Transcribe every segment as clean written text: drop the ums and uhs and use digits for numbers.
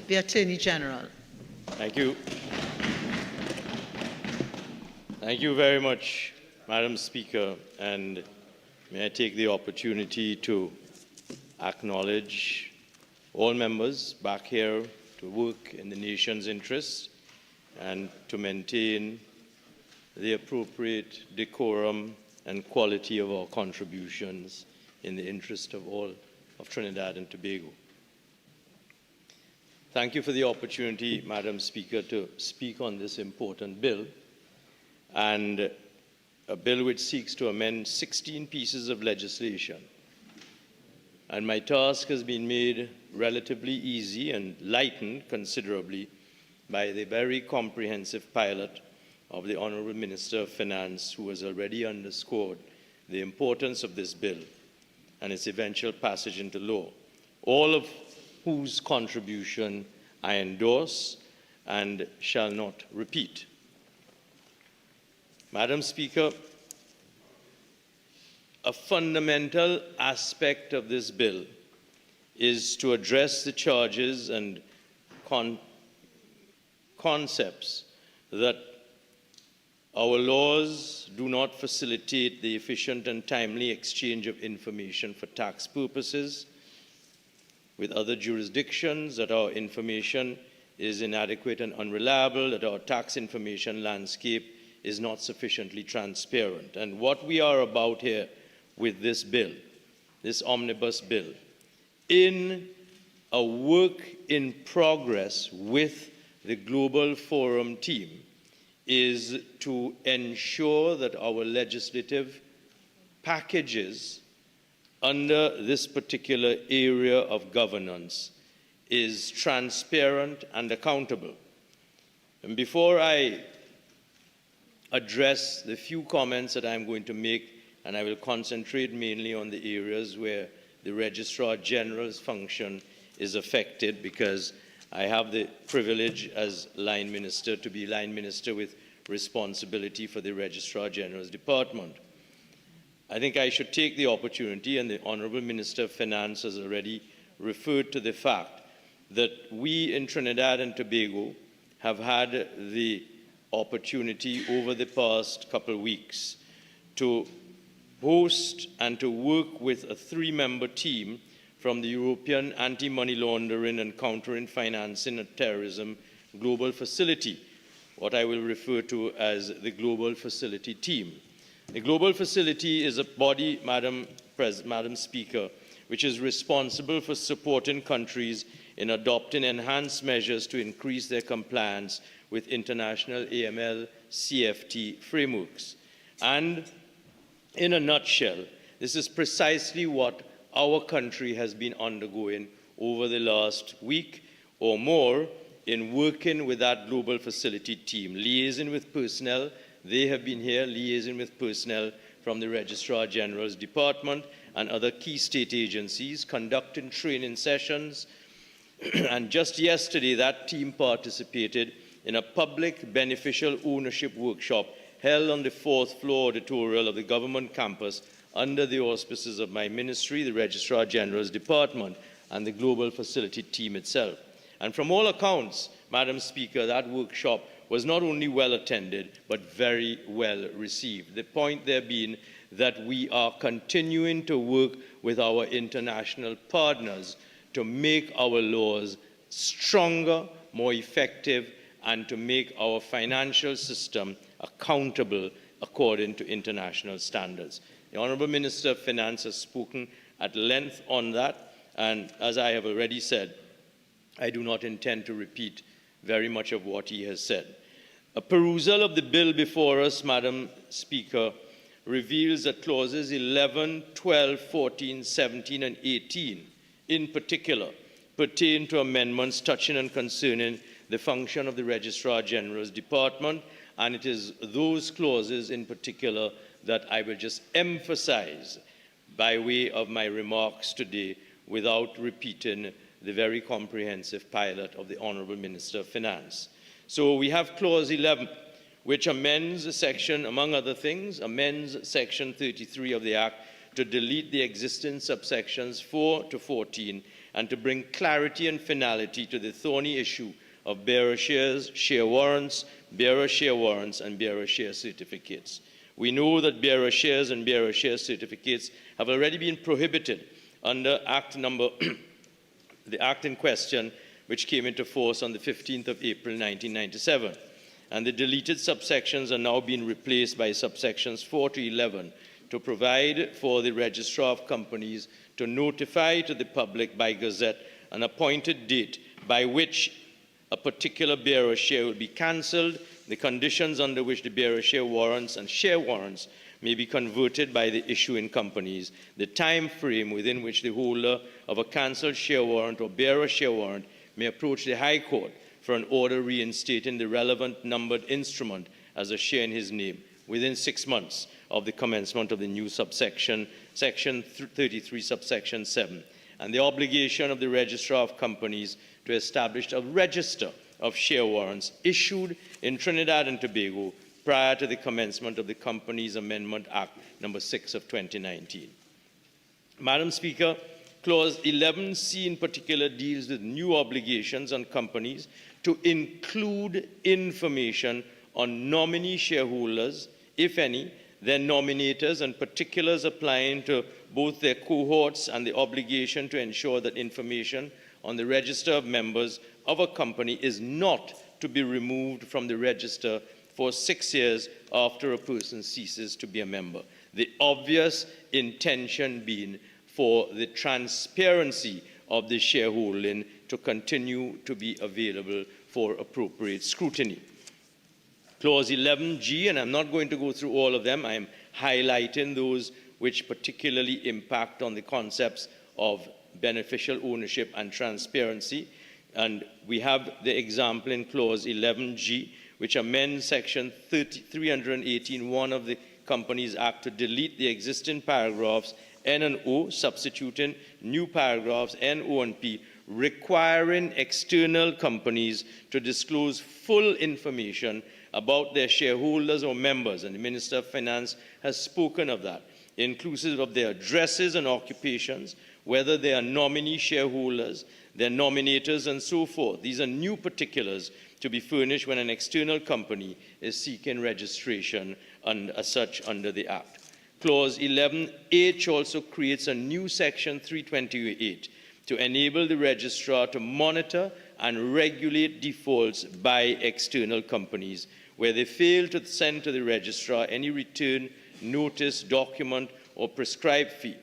the Attorney General. Thank you. Thank you very much, Madam Speaker, and may I take the opportunity to acknowledge all members back here to work in the nation's interests and to maintain the appropriate decorum and quality of our contributions in the interest of all of Trinidad and Tobago. Thank you for the opportunity, Madam Speaker, to speak on this important bill, and a bill which seeks to amend 16 pieces of legislation. And my task has been made relatively easy and lightened considerably by the very comprehensive pilot of the Honourable Minister of Finance, who has already underscored the importance of this bill and its eventual passage into law, all of whose contribution I endorse and shall not repeat. Madam Speaker, a fundamental aspect of this bill is to address the charges and concepts that our laws do not facilitate the efficient and timely exchange of information for tax purposes with other jurisdictions, that our information is inadequate and unreliable, that our tax information landscape is not sufficiently transparent. And what we are about here with this bill, this omnibus bill, in a work in progress with the Global Forum team, is to ensure that our legislative packages under this particular area of governance is transparent and accountable. And before I address the few comments that I'm going to make, and I will concentrate mainly on the areas where the Registrar General's function is affected, because I have the privilege as line minister to be line minister with responsibility for the Registrar General's department. I think I should take the opportunity, and the Honourable Minister of Finance has already referred to the fact that we in Trinidad and Tobago have had the opportunity over the past couple of weeks to host and to work with a 3-member team from the European Anti-Money Laundering and Countering Financing of Terrorism Global Facility, what I will refer to as the Global Facility team. The Global Facility is a body, Madam Speaker, which is responsible for supporting countries in adopting enhanced measures to increase their compliance with international AML CFT frameworks. And in a nutshell, this is precisely what our country has been undergoing over the last week or more in working with that Global Facility team, liaising with personnel. They have been here liaising with personnel from the Registrar General's Department and other key state agencies, conducting training sessions. And just yesterday, that team participated in a public beneficial ownership workshop held on the 4th floor auditorium of the government campus under the auspices of my ministry, the Registrar General's Department, and the Global Facility team itself. And from all accounts, Madam Speaker, that workshop was not only well attended, but very well received. The point there being that we are continuing to work with our international partners to make our laws stronger, more effective, and to make our financial system accountable according to international standards. The Honourable Minister of Finance has spoken at length on that, and as I have already said, I do not intend to repeat very much of what he has said. A perusal of the bill before us, Madam Speaker, reveals that clauses 11, 12, 14, 17, and 18, in particular, pertain to amendments touching and concerning the function of the Registrar General's Department, and it is those clauses in particular that I will just emphasize by way of my remarks today without repeating the very comprehensive pilot of the Honourable Minister of Finance. So we have Clause 11, which amends a section, among other things, amends Section 33 of the Act to delete the existing subsections 4 to 14 and to bring clarity and finality to the thorny issue of bearer shares, share warrants, bearer share warrants, and bearer share certificates. We know that bearer shares and bearer share certificates have already been prohibited under Act number, the Act in question, which came into force on the 15th of April 1997. And the deleted subsections are now being replaced by subsections 4 to 11 to provide for the Registrar of Companies to notify to the public by Gazette an appointed date by which a particular bearer share will be cancelled, the conditions under which the bearer share warrants and share warrants may be converted by the issuing companies, the time frame within which the holder of a cancelled share warrant or bearer share warrant may approach the High Court for an order reinstating the relevant numbered instrument as a share in his name within 6 months of the commencement of the new subsection, section 33, subsection 7, and the obligation of the Registrar of Companies to establish a register of share warrants issued in Trinidad and Tobago prior to the commencement of the Companies Amendment Act number 6 of 2019. Madam Speaker, Clause 11C in particular deals with new obligations on companies to include information on nominee shareholders, if any, their nominators, and particulars applying to both their cohorts and the obligation to ensure that information on the register of members of a company is not to be removed from the register for 6 years after a person ceases to be a member. The obvious intention being for the transparency of the shareholding to continue to be available for appropriate scrutiny. Clause 11G, and I'm not going to go through all of them, I'm highlighting those which particularly impact on the concepts of beneficial ownership and transparency. And we have the example in Clause 11G, which amends Section 318(1) of the Companies Act to delete the existing paragraphs N and O, substituting new paragraphs N, O, and P, requiring external companies to disclose full information about their shareholders or members, and the Minister of Finance has spoken of that, inclusive of their addresses and occupations, whether they are nominee shareholders, their nominators, and so forth. These are new particulars to be furnished when an external company is seeking registration as such under the Act. Clause 11H also creates a new Section 328 to enable the registrar to monitor and regulate defaults by external companies where they fail to send to the registrar any return, notice, document, or prescribed fee.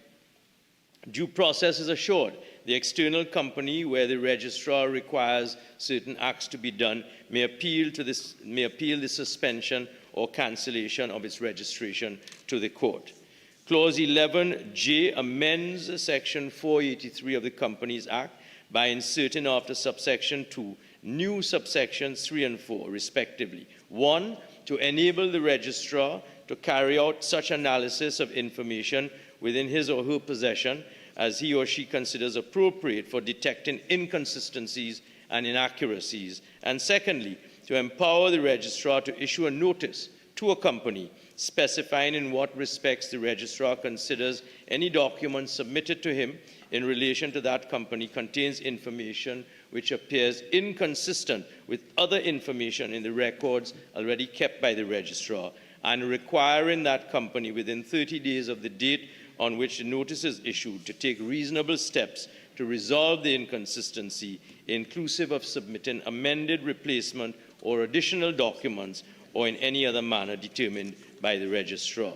Due process is assured. The external company where the registrar requires certain acts to be done may appeal the suspension or cancellation of its registration to the court. Clause 11J amends Section 483 of the Companies Act by inserting after subsection 2 new subsections 3 and 4, respectively. 1, to enable the registrar to carry out such analysis of information within his or her possession as he or she considers appropriate for detecting inconsistencies and inaccuracies. And secondly, to empower the registrar to issue a notice to a company specifying in what respects the registrar considers any document submitted to him in relation to that company contains information which appears inconsistent with other information in the records already kept by the registrar, and requiring that company within 30 days of the date on which the notice is issued to take reasonable steps to resolve the inconsistency, inclusive of submitting amended, replacement, or additional documents, or in any other manner determined by the registrar.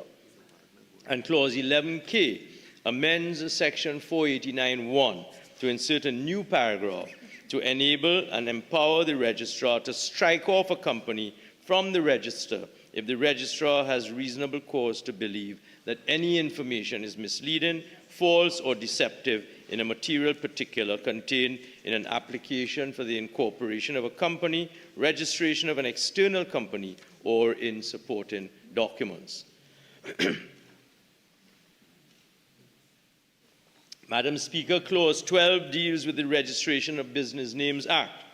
And Clause 11K amends Section 489(1) to insert a new paragraph to enable and empower the registrar to strike off a company from the register if the registrar has reasonable cause to believe that any information is misleading, false, or deceptive in a material particular contained in an application for the incorporation of a company, registration of an external company, or in supporting documents. Madam Speaker, Clause 12 deals with the Registration of Business Names Act,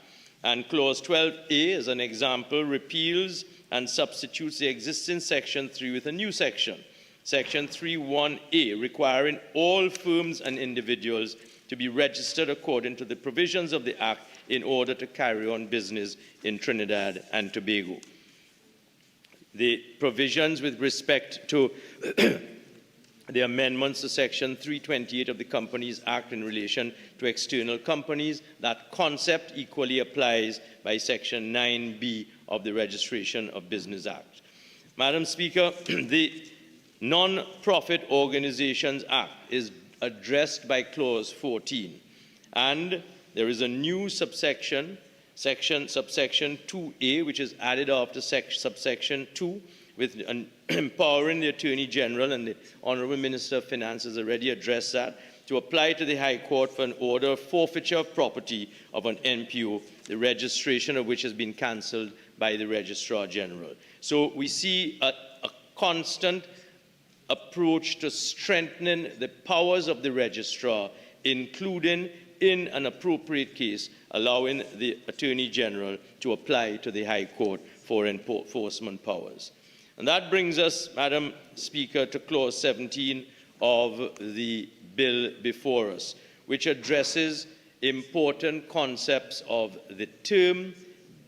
and Clause 12A, as an example, repeals and substitutes the existing Section 3 with a new section, Section 3(1)A, requiring all firms and individuals to be registered according to the provisions of the Act in order to carry on business in Trinidad and Tobago. The provisions with respect to the amendments to Section 328 of the Companies Act in relation to external companies, that concept equally applies by Section 9B of the Registration of Business Act. Madam Speaker, the Non-Profit Organizations Act is addressed by Clause 14, and there is a new subsection 2A, which is added after subsection 2, with empowering the Attorney General, and the Honourable Minister of Finance has already addressed that, to apply to the High Court for an order of forfeiture of property of an NPO, the registration of which has been cancelled by the Registrar General. So we see a constant approach to strengthening the powers of the Registrar, including, in an appropriate case, allowing the Attorney General to apply to the High Court for enforcement powers. And that brings us, Madam Speaker, to Clause 17 of the bill before us, which addresses important concepts of the term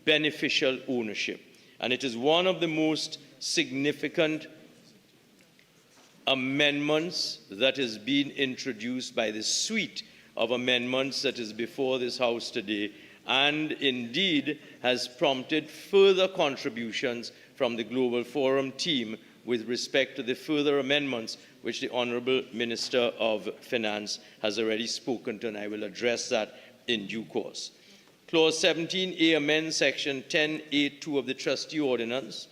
beneficial ownership. And it is one of the most significant amendments that has been introduced by the suite of amendments that is before this House today, and indeed has prompted further contributions from the Global Forum team with respect to the further amendments which the Honourable Minister of Finance has already spoken to, and I will address that in due course. Clause 17A amends Section 10A2 of the Trustee Ordinance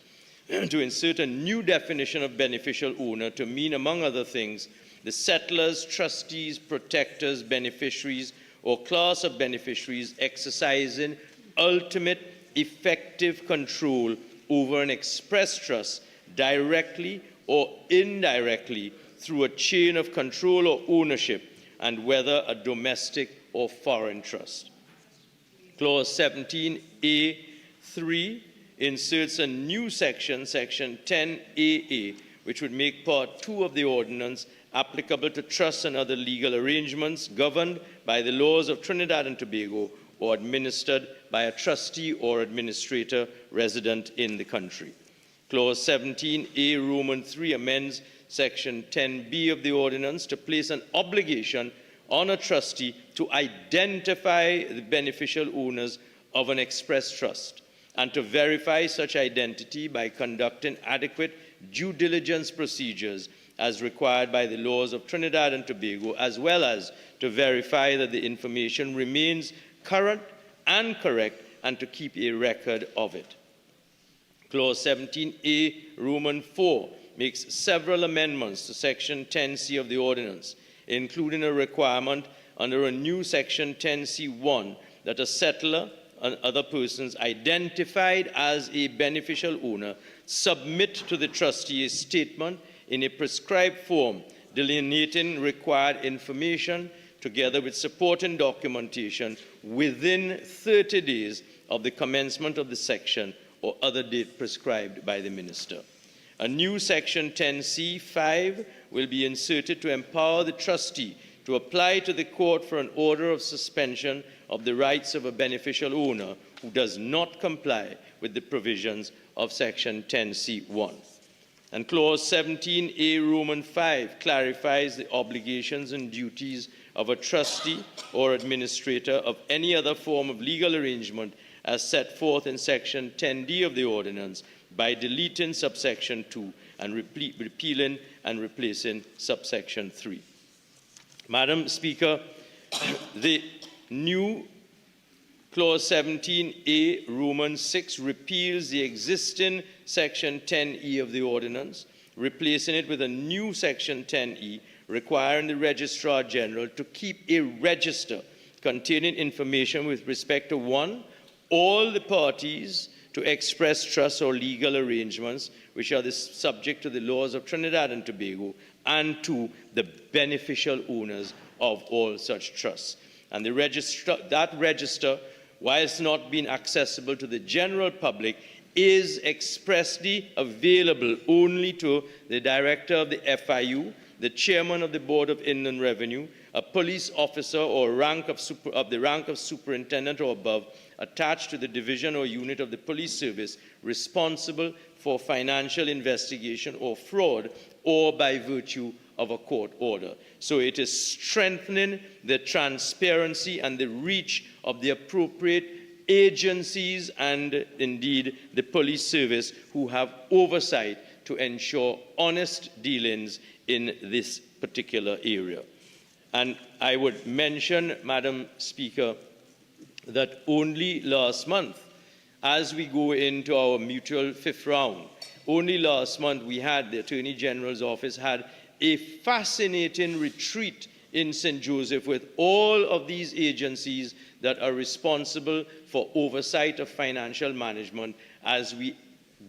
to insert a new definition of beneficial owner to mean, among other things, the settlers, trustees, protectors, beneficiaries, or class of beneficiaries exercising ultimate effective control over an express trust directly or indirectly through a chain of control or ownership, and whether a domestic or foreign trust. Clause 17A3 inserts a new section, Section 10AA, which would make Part 2 of the ordinance applicable to trusts and other legal arrangements governed by the laws of Trinidad and Tobago or administered by a trustee or administrator resident in the country. Clause 17A Roman 3 amends Section 10B of the ordinance to place an obligation on a trustee to identify the beneficial owners of an express trust and to verify such identity by conducting adequate due diligence procedures as required by the laws of Trinidad and Tobago, as well as to verify that the information remains current and correct, and to keep a record of it. Clause 17A Roman 4 makes several amendments to Section 10C of the ordinance, including a requirement under a new Section 10C1 that a settler and other persons identified as a beneficial owner submit to the trustee a statement in a prescribed form delineating required information together with supporting documentation within 30 days of the commencement of the section or other date prescribed by the Minister. A new Section 10C5 will be inserted to empower the trustee to apply to the court for an order of suspension of the rights of a beneficial owner who does not comply with the provisions of Section 10C1. And Clause 17A Roman 5 clarifies the obligations and duties of a trustee or administrator of any other form of legal arrangement as set forth in Section 10D of the ordinance by deleting subsection 2 and repealing and replacing subsection 3. Madam Speaker, the new Clause 17A Roman 6 repeals the existing Section 10E of the ordinance, replacing it with a new Section 10E requiring the Registrar General to keep a register containing information with respect to 1, all the parties to express trusts or legal arrangements which are subject to the laws of Trinidad and Tobago, and 2, the beneficial owners of all such trusts. And that register, whilst not being accessible to the general public, is expressly available only to the Director of the FIU, the Chairman of the Board of Inland Revenue, a police officer or rank of the rank of superintendent or above attached to the division or unit of the police service responsible for financial investigation or fraud or by virtue of a court order. So it is strengthening the transparency and the reach of the appropriate agencies and indeed the police service who have oversight to ensure honest dealings in this particular area. And I would mention, Madam Speaker, that only last month, as we go into our mutual fifth round, only last month we had, the Attorney General's office had a fascinating retreat in St. Joseph with all of these agencies that are responsible for oversight of financial management, as we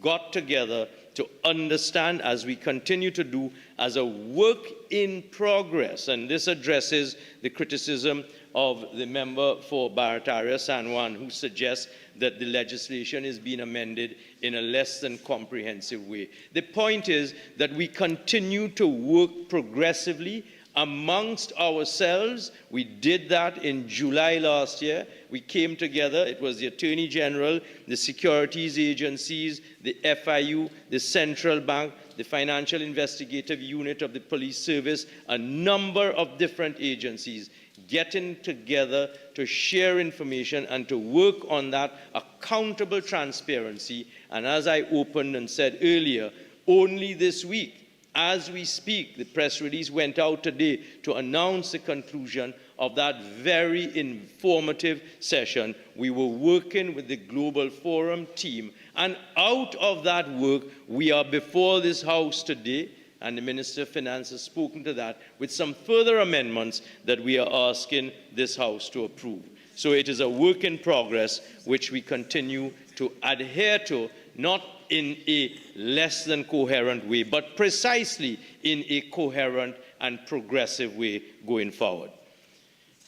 got together to understand, as we continue to do, as a work in progress. And this addresses the criticism of the member for Barataria San Juan, who suggests that the legislation is being amended in a less than comprehensive way. The point is that we continue to work progressively amongst ourselves. We did that in July last year. We came together. It was the Attorney General, the securities agencies, the FIU, the Central Bank, the Financial Investigative Unit of the Police Service, a number of different agencies getting together to share information and to work on that accountable transparency. And as I opened and said earlier, only this week, as we speak, the press release went out today to announce the conclusion of that very informative session. We were working with the Global Forum team, and out of that work, we are before this House today, and the Minister of Finance has spoken to that, with some further amendments that we are asking this House to approve. So it is a work in progress which we continue to adhere to, not in a less than coherent way, but precisely in a coherent and progressive way going forward.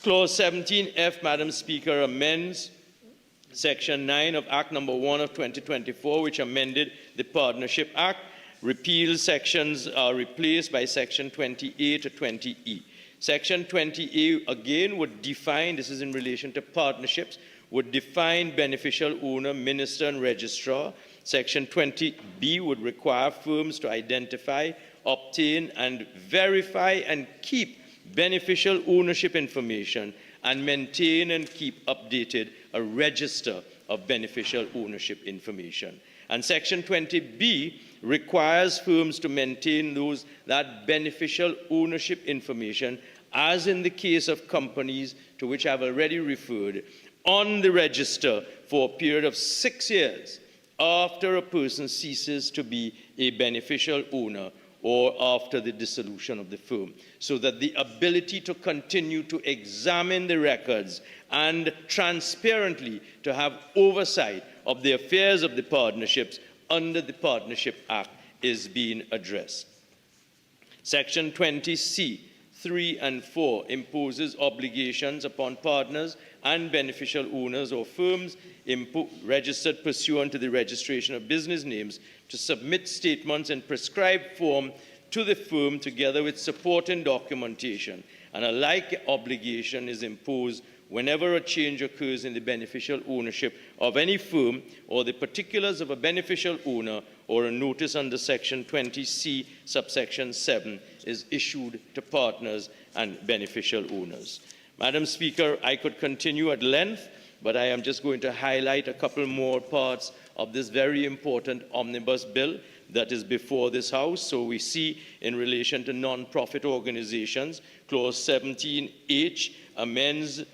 Clause 17F, Madam Speaker, amends Section 9 of Act No. 1 of 2024, which amended the Partnership Act. Repeal sections are replaced by Section 20A to 20E. Section 20A, again, would define, this is in relation to partnerships, would define beneficial owner, minister, and registrar. Section 20B would require firms to identify, obtain, and verify and keep beneficial ownership information and maintain and keep updated a register of beneficial ownership information. And Section 20B requires firms to maintain that beneficial ownership information, as in the case of companies to which I've already referred, on the register for a period of 6 years after a person ceases to be a beneficial owner or after the dissolution of the firm, so that the ability to continue to examine the records and transparently to have oversight of the affairs of the partnerships under the Partnership Act is being addressed. Section 20C, 3 and 4 imposes obligations upon partners and beneficial owners or firms registered pursuant to the registration of business names to submit statements in prescribed form to the firm together with supporting documentation. And a like obligation is imposed whenever a change occurs in the beneficial ownership of any firm or the particulars of a beneficial owner, or a notice under Section 20C, subsection 7, is issued to partners and beneficial owners. Madam Speaker, I could continue at length, but I am just going to highlight a couple more parts of this very important omnibus bill that is before this House. So we see, in relation to non-profit organizations, Clause 17H amends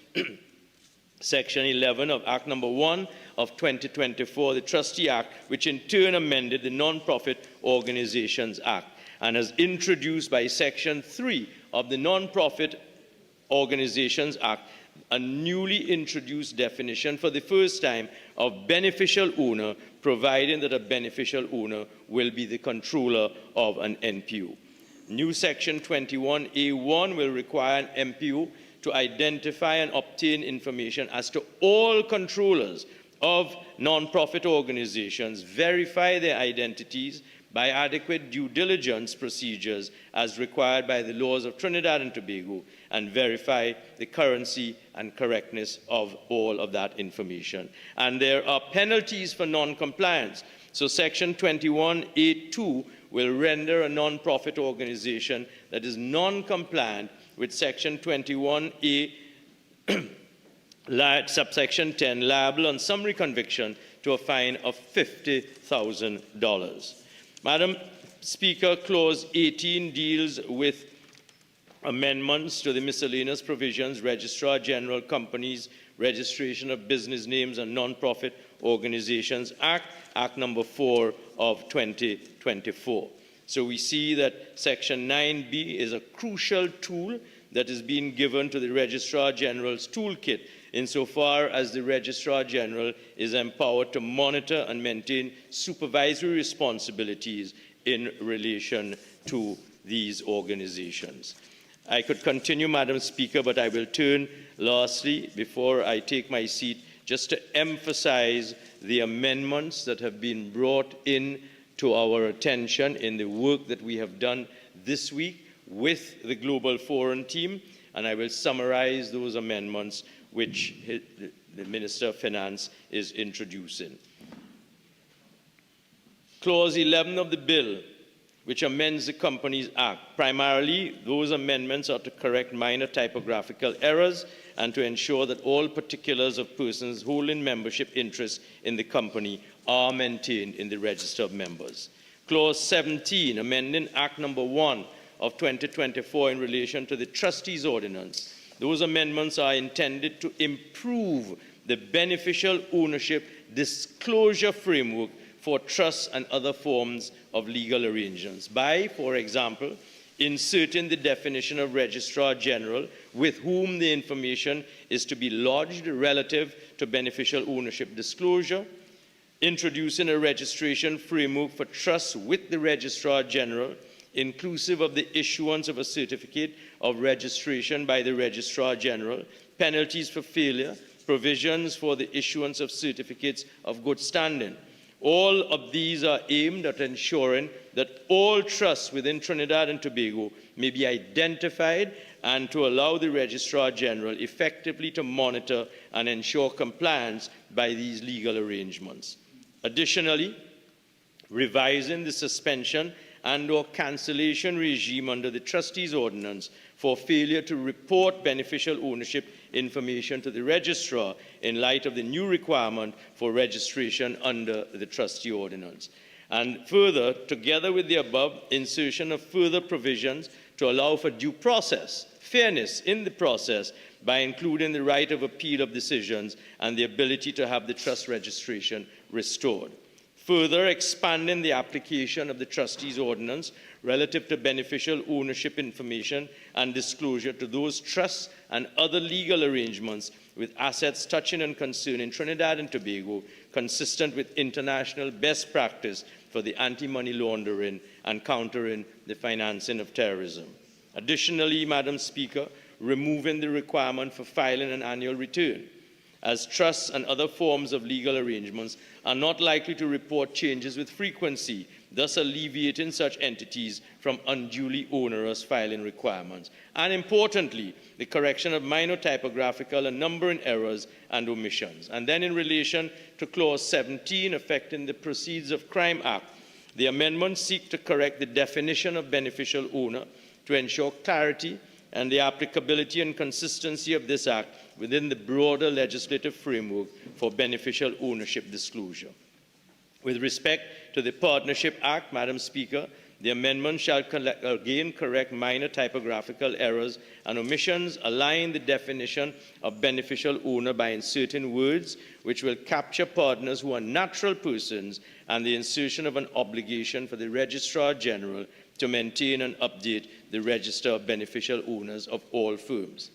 Section 11 of Act No. 1 of 2024, the Trustee Act, which in turn amended the Non-Profit Organizations Act, and has introduced by Section 3 of the Non-Profit Organizations Act a newly introduced definition for the first time of beneficial owner, providing that a beneficial owner will be the controller of an NPO. New Section 21A1 will require an MPO to identify and obtain information as to all controllers of non-profit organizations, verify their identities, by adequate due diligence procedures as required by the laws of Trinidad and Tobago and verify the currency and correctness of all of that information. And there are penalties for non-compliance. So Section 21A2 will render a non-profit organization that is non-compliant with Section 21A subsection 10 liable on summary conviction to a fine of $50,000. Madam Speaker, Clause 18 deals with amendments to the miscellaneous provisions, Registrar General Companies, Registration of Business Names and Non-Profit Organizations Act, Act number 4 of 2024. So we see that Section 9B is a crucial tool that is being given to the Registrar General's toolkit insofar as the Registrar General is empowered to monitor and maintain supervisory responsibilities in relation to these organizations. I could continue, Madam Speaker, but I will turn lastly, before I take my seat, just to emphasize the amendments that have been brought in to our attention in the work that we have done this week with the Global Forum team, and I will summarize those amendments which the Minister of Finance is introducing. Clause 11 of the bill, which amends the Companies Act. Primarily, those amendments are to correct minor typographical errors and to ensure that all particulars of persons holding membership interests in the company are maintained in the Register of Members. Clause 17, amending Act number 1 of 2024 in relation to the Trustees' Ordinance. Those amendments are intended to improve the beneficial ownership disclosure framework for trusts and other forms of legal arrangements by, for example, inserting the definition of Registrar General with whom the information is to be lodged relative to beneficial ownership disclosure, introducing a registration framework for trusts with the Registrar General, inclusive of the issuance of a certificate of registration by the Registrar General, penalties for failure, provisions for the issuance of certificates of good standing. All of these are aimed at ensuring that all trusts within Trinidad and Tobago may be identified and to allow the Registrar General effectively to monitor and ensure compliance by these legal arrangements. Additionally, revising the suspension and/or cancellation regime under the Trustees' Ordinance for failure to report beneficial ownership information to the registrar in light of the new requirement for registration under the Trustee Ordinance. And further, together with the above, insertion of further provisions to allow for due process, fairness in the process by including the right of appeal of decisions and the ability to have the trust registration restored. Further expanding the application of the Trustees' Ordinance relative to beneficial ownership information and disclosure to those trusts and other legal arrangements with assets touching and concerning Trinidad and Tobago, consistent with international best practice for the anti-money laundering and countering the financing of terrorism. Additionally, Madam Speaker, removing the requirement for filing an annual return, as trusts and other forms of legal arrangements are not likely to report changes with frequency, thus alleviating such entities from unduly onerous filing requirements. And importantly, the correction of minor typographical and numbering errors and omissions. And then in relation to Clause 17 affecting the Proceeds of Crime Act, the amendments seek to correct the definition of beneficial owner to ensure clarity and the applicability and consistency of this Act within the broader legislative framework for beneficial ownership disclosure. With respect to the Partnership Act, Madam Speaker, the amendment shall again correct minor typographical errors and omissions, align the definition of beneficial owner by inserting words which will capture partners who are natural persons, and the insertion of an obligation for the Registrar General to maintain and update the register of beneficial owners of all firms.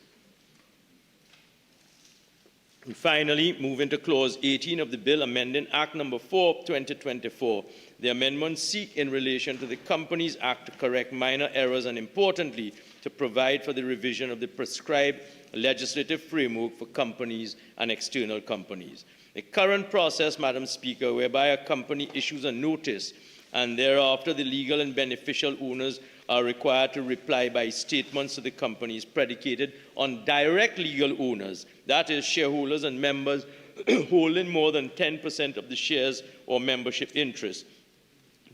And finally, moving to Clause 18 of the bill amending Act number 4 of 2024, the amendments seek in relation to the Companies Act to correct minor errors and, importantly, to provide for the revision of the prescribed legislative framework for companies and external companies. The current process, Madam Speaker, whereby a company issues a notice and thereafter the legal and beneficial owners are required to reply by statements to the companies predicated on direct legal owners, that is, shareholders and members holding more than 10% of the shares or membership interest,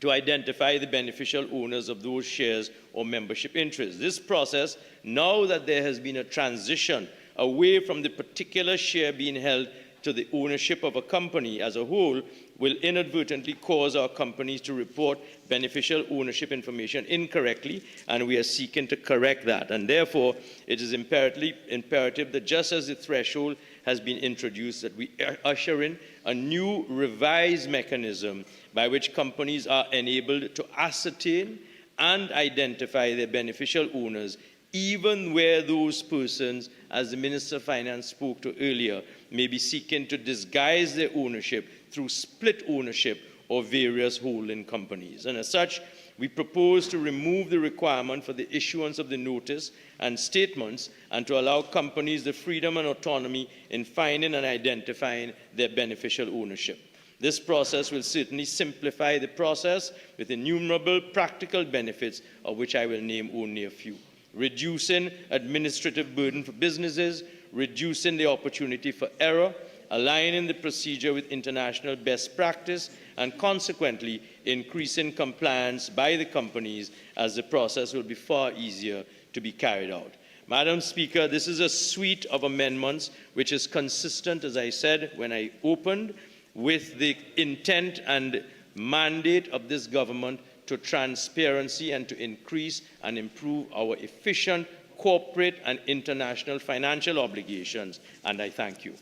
to identify the beneficial owners of those shares or membership interests. This process, now that there has been a transition away from the particular share being held to the ownership of a company as a whole, will inadvertently cause our companies to report beneficial ownership information incorrectly, and we are seeking to correct that. And therefore, it is imperative that just as the threshold has been introduced, that we usher in a new revised mechanism by which companies are enabled to ascertain and identify their beneficial owners, even where those persons, as the Minister of Finance spoke to earlier, may be seeking to disguise their ownership through split ownership or various holding companies. And as such, we propose to remove the requirement for the issuance of the notice and statements and to allow companies the freedom and autonomy in finding and identifying their beneficial ownership. This process will certainly simplify the process with innumerable practical benefits, of which I will name only a few. Reducing administrative burden for businesses, reducing the opportunity for error, aligning the procedure with international best practice, and consequently increasing compliance by the companies, as the process will be far easier to be carried out. Madam Speaker, this is a suite of amendments which is consistent, as I said when I opened, with the intent and mandate of this government to transparency and to increase and improve our efficient corporate and international financial obligations, and I thank you.